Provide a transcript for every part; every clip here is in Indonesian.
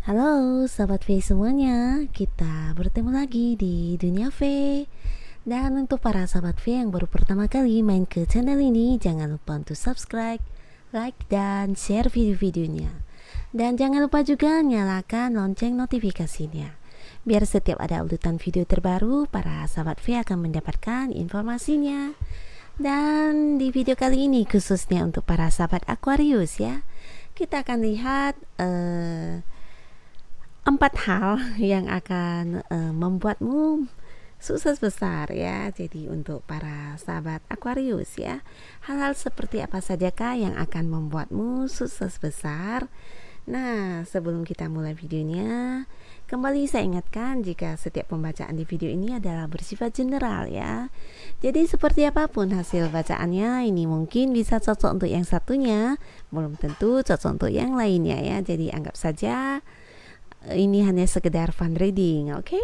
Halo Sobat V semuanya, kita bertemu lagi di Dunia V. Dan untuk para Sobat V yang baru pertama kali main ke channel ini, jangan lupa untuk subscribe, like, dan share video-videonya. Dan jangan lupa juga nyalakan lonceng notifikasinya, biar setiap ada updatean video terbaru, para Sobat V akan mendapatkan informasinya. Dan di video kali ini khususnya untuk para sahabat Aquarius ya, kita akan lihat 4 hal yang akan membuatmu sukses besar ya. Jadi untuk para sahabat Aquarius ya, hal-hal seperti apa sajakah yang akan membuatmu sukses besar? Nah, sebelum kita mulai videonya, kembali saya ingatkan jika setiap pembacaan di video ini adalah bersifat general ya. Jadi seperti apapun hasil bacaannya, ini mungkin bisa cocok untuk yang satunya, belum tentu cocok untuk yang lainnya ya. Jadi anggap saja ini hanya sekedar fun reading, oke?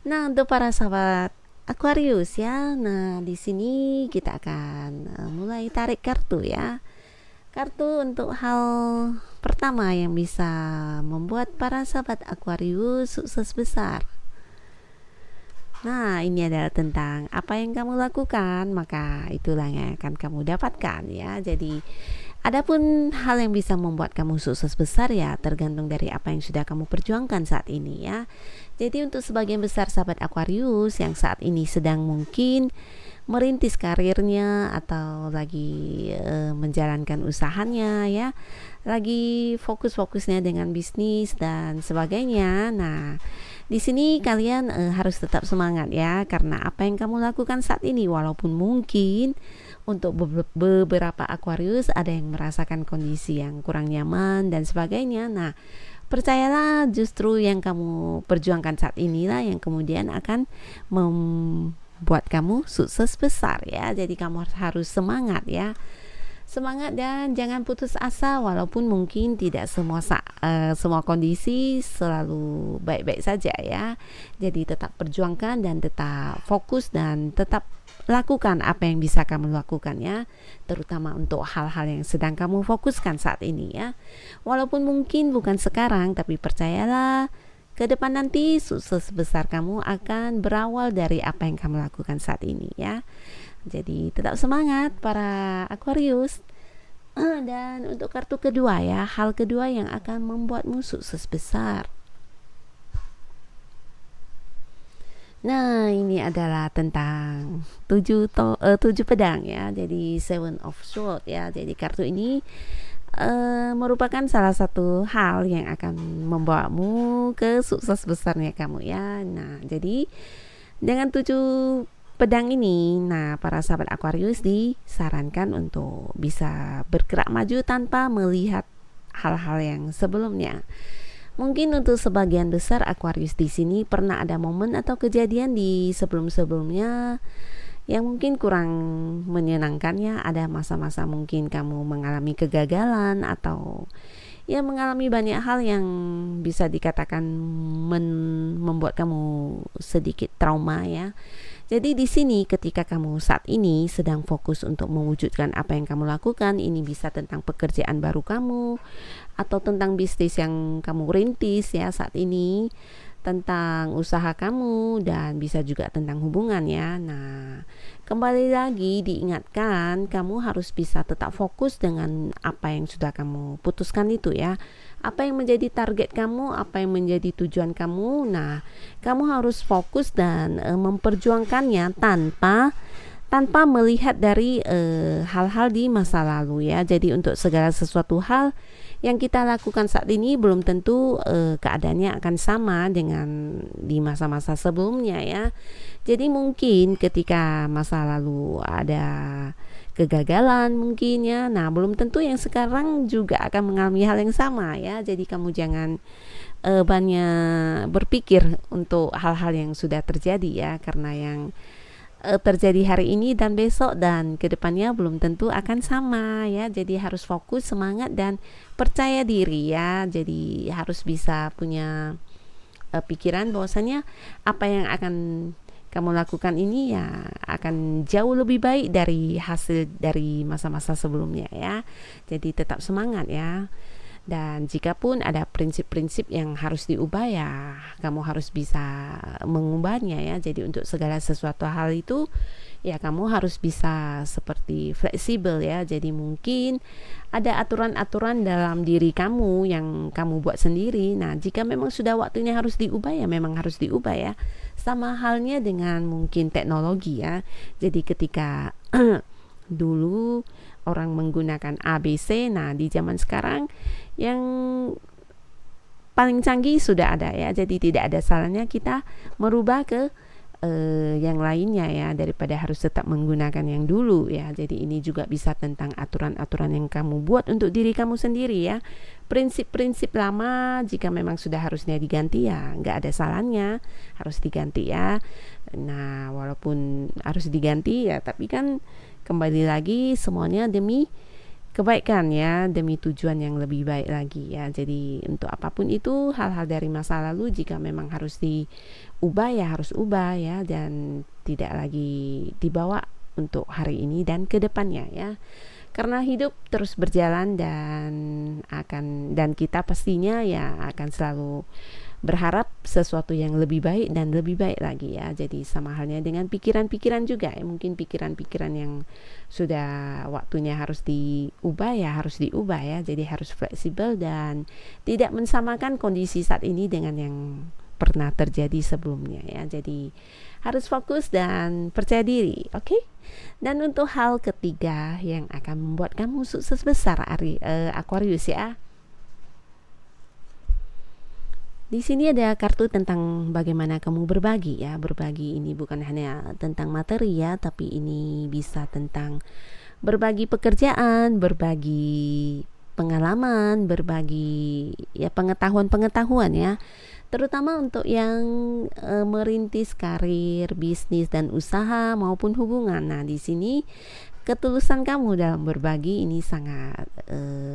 Nah, untuk para sahabat Aquarius ya, nah di sini kita akan mulai tarik kartu ya. Kartu untuk hal pertama yang bisa membuat para sahabat Aquarius sukses besar. Nah, ini adalah tentang apa yang kamu lakukan, maka itulah yang akan kamu dapatkan ya. Jadi adapun hal yang bisa membuat kamu sukses besar ya tergantung dari apa yang sudah kamu perjuangkan saat ini ya. Jadi untuk sebagian besar sahabat Aquarius yang saat ini sedang mungkin merintis karirnya atau lagi menjalankan usahanya ya, lagi fokus-fokusnya dengan bisnis dan sebagainya. Nah, di sini kalian harus tetap semangat ya, karena apa yang kamu lakukan saat ini walaupun mungkin untuk beberapa Aquarius ada yang merasakan kondisi yang kurang nyaman dan sebagainya. Nah, percayalah justru yang kamu perjuangkan saat inilah yang kemudian akan membuat kamu sukses besar ya. Jadi kamu harus semangat ya. Semangat dan jangan putus asa walaupun mungkin tidak semua kondisi selalu baik-baik saja ya. Jadi tetap perjuangkan dan tetap fokus dan tetap lakukan apa yang bisa kamu lakukan ya, terutama untuk hal-hal yang sedang kamu fokuskan saat ini ya. Walaupun mungkin bukan sekarang, tapi percayalah ke depan nanti sukses besar kamu akan berawal dari apa yang kamu lakukan saat ini ya. Jadi tetap semangat para Aquarius. Dan untuk kartu kedua ya, hal kedua yang akan membuatmu sukses besar. Nah, ini adalah tentang 7 pedang ya. Jadi 7 of Swords ya. Jadi kartu ini merupakan salah satu hal yang akan membawamu ke sukses besarnya kamu ya. Nah, jadi dengan 7 pedang ini, nah para sahabat Aquarius disarankan untuk bisa bergerak maju tanpa melihat hal-hal yang sebelumnya. Mungkin untuk sebagian besar Aquarius di sini pernah ada momen atau kejadian di sebelum-sebelumnya yang mungkin kurang menyenangkan ya. Ada masa-masa mungkin kamu mengalami kegagalan atau ya mengalami banyak hal yang bisa dikatakan membuat kamu sedikit trauma ya. Jadi di sini ketika kamu saat ini sedang fokus untuk mewujudkan apa yang kamu lakukan, ini bisa tentang pekerjaan baru kamu atau tentang bisnis yang kamu rintis ya saat ini, tentang usaha kamu dan bisa juga tentang hubungan ya. Nah, kembali lagi diingatkan kamu harus bisa tetap fokus dengan apa yang sudah kamu putuskan itu ya. Apa yang menjadi target kamu, apa yang menjadi tujuan kamu. Nah, kamu harus fokus dan memperjuangkannya tanpa melihat dari hal-hal di masa lalu ya. Jadi untuk segala sesuatu hal yang kita lakukan saat ini belum tentu keadaannya akan sama dengan di masa-masa sebelumnya ya. Jadi mungkin ketika masa lalu ada kegagalan mungkin ya, nah belum tentu yang sekarang juga akan mengalami hal yang sama ya. Jadi kamu jangan banyak berpikir untuk hal-hal yang sudah terjadi ya, karena yang terjadi hari ini dan besok dan kedepannya belum tentu akan sama ya. Jadi harus fokus, semangat dan percaya diri ya. Jadi harus bisa punya pikiran bahwasanya apa yang akan kamu lakukan ini ya akan jauh lebih baik dari hasil dari masa-masa sebelumnya ya. Jadi tetap semangat ya. Dan jika pun ada prinsip-prinsip yang harus diubah, ya kamu harus bisa mengubahnya ya. Jadi untuk segala sesuatu hal itu ya kamu harus bisa seperti fleksibel ya. Jadi mungkin ada aturan-aturan dalam diri kamu yang kamu buat sendiri. Nah, jika memang sudah waktunya harus diubah, ya memang harus diubah ya. Sama halnya dengan mungkin teknologi ya. Jadi ketika dulu orang menggunakan ABC, nah di zaman sekarang yang paling canggih sudah ada ya. Jadi tidak ada salahnya kita merubah ke yang lainnya ya, daripada harus tetap menggunakan yang dulu ya. Jadi ini juga bisa tentang aturan-aturan yang kamu buat untuk diri kamu sendiri ya. Prinsip-prinsip lama jika memang sudah harusnya diganti, ya nggak ada salahnya harus diganti ya. Nah, walaupun harus diganti ya, tapi kan kembali lagi semuanya demi kebaikan ya, demi tujuan yang lebih baik lagi ya. Jadi untuk apapun itu, hal-hal dari masa lalu jika memang harus diubah ya harus ubah ya, dan tidak lagi dibawa untuk hari ini dan ke depannya ya. Karena hidup terus berjalan dan kita pastinya ya akan selalu berharap sesuatu yang lebih baik dan lebih baik lagi ya. Jadi sama halnya dengan pikiran-pikiran juga ya, mungkin pikiran-pikiran yang sudah waktunya harus diubah ya harus diubah ya. Jadi harus fleksibel dan tidak mensamakan kondisi saat ini dengan yang pernah terjadi sebelumnya ya. Jadi harus fokus dan percaya diri, oke? Dan untuk hal ketiga yang akan membuat kamu sukses besar Aquarius ya. Di sini ada kartu tentang bagaimana kamu berbagi ya. Berbagi ini bukan hanya tentang materi ya, tapi ini bisa tentang berbagi pekerjaan, berbagi pengalaman, berbagi ya pengetahuan-pengetahuan ya. Terutama untuk yang merintis karir, bisnis dan usaha maupun hubungan. Nah, di sini ketulusan kamu dalam berbagi ini sangat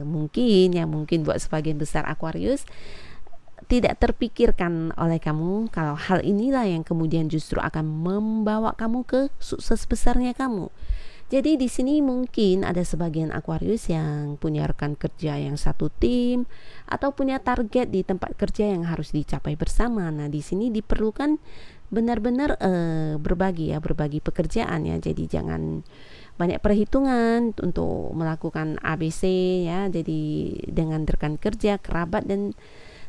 mungkin buat sebagian besar Aquarius tidak terpikirkan oleh kamu, kalau hal inilah yang kemudian justru akan membawa kamu ke sukses besarnya kamu. Jadi di sini mungkin ada sebagian Aquarius yang punya rekan kerja yang satu tim atau punya target di tempat kerja yang harus dicapai bersama. Nah, di sini diperlukan benar-benar berbagi pekerjaan ya. Jadi jangan banyak perhitungan untuk melakukan ABC ya. Jadi dengan rekan kerja, kerabat dan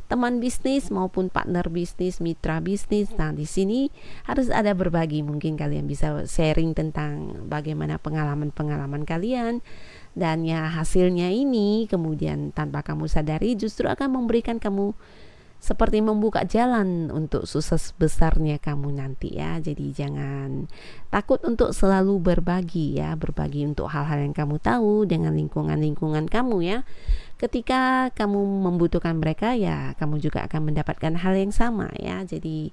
teman bisnis maupun partner bisnis, mitra bisnis. Nah, di sini harus ada berbagi. Mungkin kalian bisa sharing tentang bagaimana pengalaman-pengalaman kalian, dan ya hasilnya ini kemudian tanpa kamu sadari justru akan memberikan kamu seperti membuka jalan untuk sukses besarnya kamu nanti ya. Jadi jangan takut untuk selalu berbagi ya, berbagi untuk hal-hal yang kamu tahu dengan lingkungan-lingkungan kamu ya. Ketika kamu membutuhkan mereka ya, kamu juga akan mendapatkan hal yang sama ya. Jadi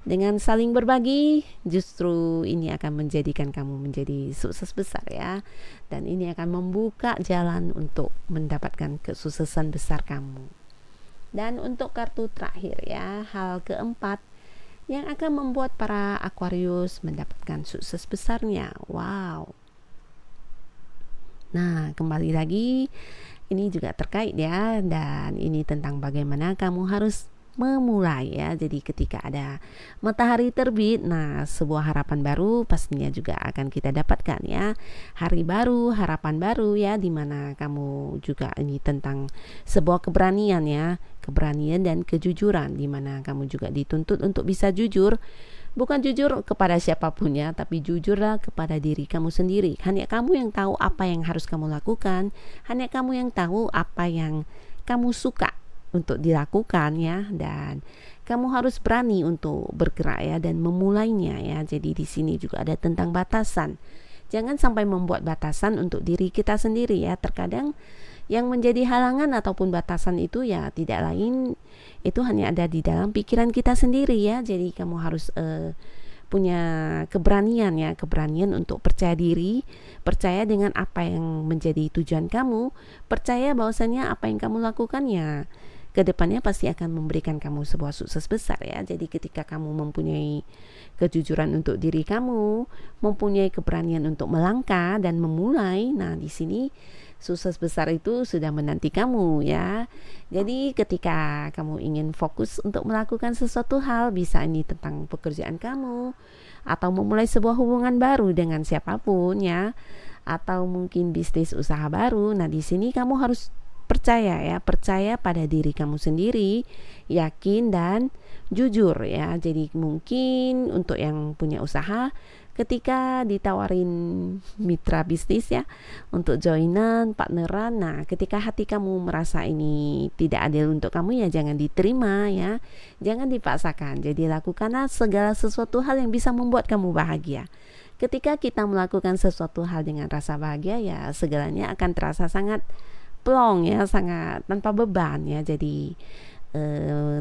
dengan saling berbagi justru ini akan menjadikan kamu menjadi sukses besar ya. Dan ini akan membuka jalan untuk mendapatkan kesuksesan besar kamu. Dan untuk kartu terakhir ya, hal keempat yang akan membuat para Aquarius mendapatkan sukses besarnya. Wow. Nah, kembali lagi ini juga terkait ya, dan ini tentang bagaimana kamu harus memulai ya. Jadi ketika ada matahari terbit, nah sebuah harapan baru pastinya juga akan kita dapatkan ya. Hari baru, harapan baru ya, dimana kamu juga ini tentang sebuah keberanian ya, keberanian dan kejujuran, dimana kamu juga dituntut untuk bisa jujur. Bukan jujur kepada siapapun ya, tapi jujurlah kepada diri kamu sendiri. Hanya kamu yang tahu apa yang harus kamu lakukan, hanya kamu yang tahu apa yang kamu suka untuk dilakukan ya, dan kamu harus berani untuk bergerak ya dan memulainya ya. Jadi di sini juga ada tentang batasan. Jangan sampai membuat batasan untuk diri kita sendiri ya. Terkadang yang menjadi halangan ataupun batasan itu ya tidak lain, itu hanya ada di dalam pikiran kita sendiri ya. Jadi kamu harus punya keberanian ya, keberanian untuk percaya diri, percaya dengan apa yang menjadi tujuan kamu, percaya bahwasanya apa yang kamu lakukan ya kedepannya pasti akan memberikan kamu sebuah sukses besar ya. Jadi ketika kamu mempunyai kejujuran untuk diri kamu, mempunyai keberanian untuk melangkah dan memulai, nah di sini sukses besar itu sudah menanti kamu ya. Jadi ketika kamu ingin fokus untuk melakukan sesuatu hal, bisa ini tentang pekerjaan kamu atau memulai sebuah hubungan baru dengan siapapun ya, atau mungkin bisnis usaha baru. Nah, di sini kamu harus percaya ya, percaya pada diri kamu sendiri, yakin dan jujur ya. Jadi mungkin untuk yang punya usaha, ketika ditawarin mitra bisnis ya untuk joinan, partneran, nah ketika hati kamu merasa ini tidak adil untuk kamu ya jangan diterima ya, jangan dipaksakan. Jadi lakukanlah segala sesuatu hal yang bisa membuat kamu bahagia. Ketika kita melakukan sesuatu hal dengan rasa bahagia ya segalanya akan terasa sangat plong ya, sangat tanpa beban ya. Jadi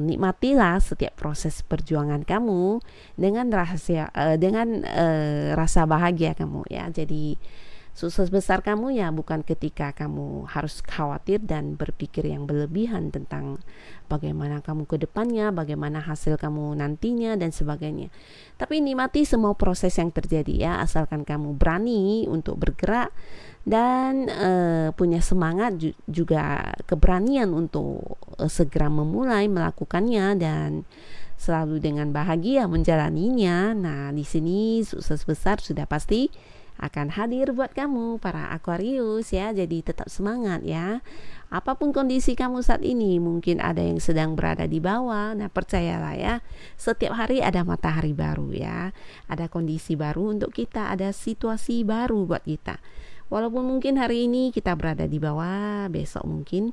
nikmatilah setiap proses perjuangan kamu dengan rasa bahagia kamu ya. Jadi sukses besar kamu ya bukan ketika kamu harus khawatir dan berpikir yang berlebihan tentang bagaimana kamu ke depannya, bagaimana hasil kamu nantinya dan sebagainya. Tapi nikmati semua proses yang terjadi ya, asalkan kamu berani untuk bergerak dan punya semangat juga keberanian untuk segera memulai melakukannya dan selalu dengan bahagia menjalaninya. Nah, di sini sukses besar sudah pasti akan hadir buat kamu para Aquarius ya. Jadi tetap semangat ya. Apapun kondisi kamu saat ini, mungkin ada yang sedang berada di bawah. Nah, percayalah ya, setiap hari ada matahari baru ya. Ada kondisi baru untuk kita, ada situasi baru buat kita. Walaupun mungkin hari ini kita berada di bawah, besok mungkin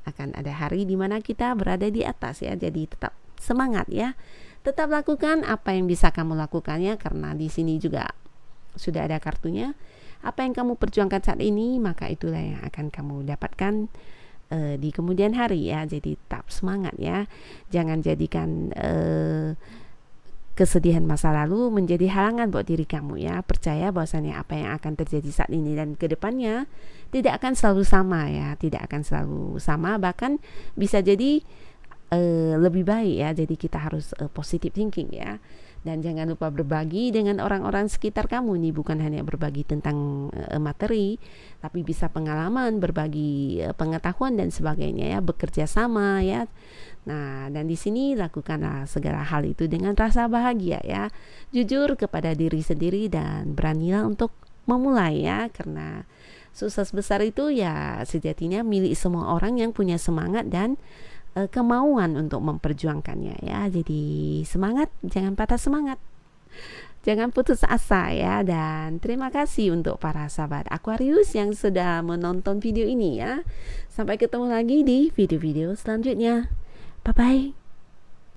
akan ada hari di mana kita berada di atas ya. Jadi tetap semangat ya. Tetap lakukan apa yang bisa kamu lakukannya, karena di sini juga sudah ada kartunya. Apa yang kamu perjuangkan saat ini, maka itulah yang akan kamu dapatkan di kemudian hari ya. Jadi tetap semangat ya. Jangan jadikan kesedihan masa lalu menjadi halangan buat diri kamu ya. Percaya bahwasannya apa yang akan terjadi saat ini dan ke depannya tidak akan selalu sama ya, tidak akan selalu sama, bahkan bisa jadi lebih baik ya. Jadi kita harus positive thinking ya. Dan jangan lupa berbagi dengan orang-orang sekitar kamu. Ini bukan hanya berbagi tentang materi, tapi bisa pengalaman, berbagi pengetahuan dan sebagainya ya, bekerja sama ya. Nah, dan di sini lakukanlah segala hal itu dengan rasa bahagia ya. Jujur kepada diri sendiri dan beranilah untuk memulai ya, karena sukses besar itu ya sejatinya milik semua orang yang punya semangat dan kemauan untuk memperjuangkannya ya. Jadi semangat, jangan patah semangat, jangan putus asa ya. Dan terima kasih untuk para sahabat Aquarius yang sudah menonton video ini ya. Sampai ketemu lagi di video-video selanjutnya. Bye bye.